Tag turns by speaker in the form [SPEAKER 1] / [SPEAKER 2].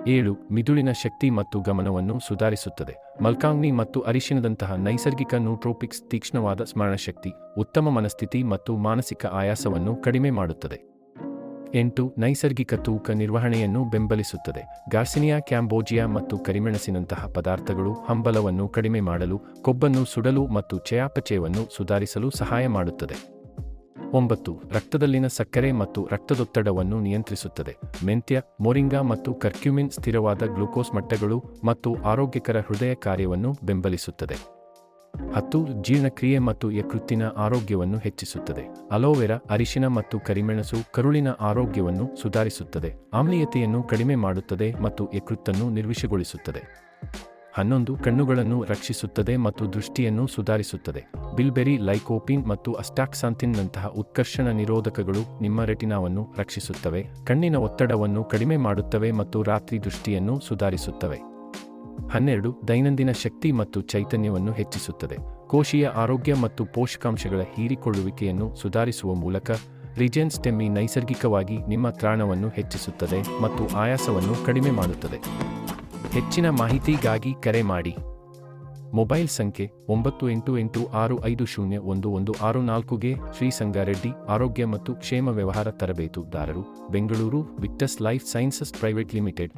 [SPEAKER 1] 7. ಮಿದುಳಿನ ಶಕ್ತಿ ಮತ್ತು ಗಮನವನ್ನು ಸುಧಾರಿಸುತ್ತದೆ. ಮಲ್ಕಾಂಗ್ನಿ ಮತ್ತು ಅರಿಶಿನದಂತಹ ನೈಸರ್ಗಿಕ ನ್ಯೂಟ್ರೋಪಿಕ್ಸ್ ತೀಕ್ಷ್ಣವಾದ ಸ್ಮರಣಶಕ್ತಿ, ಉತ್ತಮ ಮನಸ್ಥಿತಿ ಮತ್ತು ಮಾನಸಿಕ ಆಯಾಸವನ್ನು ಕಡಿಮೆ ಮಾಡುತ್ತದೆ. 8. ನೈಸರ್ಗಿಕ ತೂಕ ನಿರ್ವಹಣೆಯನ್ನು ಬೆಂಬಲಿಸುತ್ತದೆ. ಗಾರ್ಸಿನಿಯಾ ಕ್ಯಾಂಬೋಜಿಯಾ ಮತ್ತು ಕರಿಮೆಣಸಿನಂತಹ ಪದಾರ್ಥಗಳು ಹಂಬಲವನ್ನು ಕಡಿಮೆ ಮಾಡಲು, ಕೊಬ್ಬನ್ನು ಸುಡಲು ಮತ್ತು ಚಯಾಪಚಯವನ್ನು ಸುಧಾರಿಸಲು ಸಹಾಯ ಮಾಡುತ್ತದೆ. 9. ರಕ್ತದಲ್ಲಿನ ಸಕ್ಕರೆ ಮತ್ತು ರಕ್ತದೊತ್ತಡವನ್ನು ನಿಯಂತ್ರಿಸುತ್ತದೆ. ಮೆಂತ್ಯ, ಮೊರಿಂಗಾ ಮತ್ತು ಕರ್ಕ್ಯುಮಿನ್ ಸ್ಥಿರವಾದ ಗ್ಲೂಕೋಸ್ ಮಟ್ಟಗಳು ಮತ್ತು ಆರೋಗ್ಯಕರ ಹೃದಯ ಕಾರ್ಯವನ್ನು ಬೆಂಬಲಿಸುತ್ತದೆ. 10. ಜೀರ್ಣಕ್ರಿಯೆ ಮತ್ತು ಯಕೃತ್ತಿನ ಆರೋಗ್ಯವನ್ನು ಹೆಚ್ಚಿಸುತ್ತದೆ. ಅಲೋವೆರಾ, ಅರಿಶಿನ ಮತ್ತು ಕರಿಮೆಣಸು ಕರುಳಿನ ಆರೋಗ್ಯವನ್ನು ಸುಧಾರಿಸುತ್ತದೆ, ಆಮ್ಲೀಯತೆಯನ್ನು ಕಡಿಮೆ ಮಾಡುತ್ತದೆ ಮತ್ತು ಯಕೃತ್ತನ್ನು ನಿರ್ವಿಷಗೊಳಿಸುತ್ತದೆ. 11. ಕಣ್ಣುಗಳನ್ನು ರಕ್ಷಿಸುತ್ತದೆ ಮತ್ತು ದೃಷ್ಟಿಯನ್ನು ಸುಧಾರಿಸುತ್ತದೆ. ಬಿಲ್ಬೆರಿ, ಲೈಕೋಪಿನ್ ಮತ್ತು ಅಸ್ಟಾಕ್ಸಾಂಥಿನ್ನಂತಹ ಉತ್ಕರ್ಷಣ ನಿರೋಧಕಗಳು ನಿಮ್ಮ ರೆಟಿನಾವನ್ನು ರಕ್ಷಿಸುತ್ತವೆ, ಕಣ್ಣಿನ ಒತ್ತಡವನ್ನು ಕಡಿಮೆ ಮಾಡುತ್ತವೆ ಮತ್ತು ರಾತ್ರಿ ದೃಷ್ಟಿಯನ್ನು ಸುಧಾರಿಸುತ್ತವೆ. 12. ದೈನಂದಿನ ಶಕ್ತಿ ಮತ್ತು ಚೈತನ್ಯವನ್ನು ಹೆಚ್ಚಿಸುತ್ತದೆ. ಕೋಶೀಯ ಆರೋಗ್ಯ ಮತ್ತು ಪೋಷಕಾಂಶಗಳ ಹೀರಿಕೊಳ್ಳುವಿಕೆಯನ್ನು ಸುಧಾರಿಸುವ ಮೂಲಕ ರಿಜೆನ್ ಸ್ಟೆಮ್ಮಿ ನೈಸರ್ಗಿಕವಾಗಿ ನಿಮ್ಮ ತ್ರಾಣವನ್ನು ಹೆಚ್ಚಿಸುತ್ತದೆ ಮತ್ತು ಆಯಾಸವನ್ನು ಕಡಿಮೆ ಮಾಡುತ್ತದೆ. ಹೆಚ್ಚಿನ ಮಾಹಿತಿಗಾಗಿ ಕರೆ ಮಾಡಿ. ಮೊಬೈಲ್ ಸಂಖ್ಯೆ 9886501164ಗೆ. ಶ್ರೀ ಸಂಗಾರೆಡ್ಡಿ, ಆರೋಗ್ಯ ಮತ್ತು ಕ್ಷೇಮ ವ್ಯವಹಾರ ತರಬೇತುದಾರರು, Bengaluru. Victus life sciences private limited.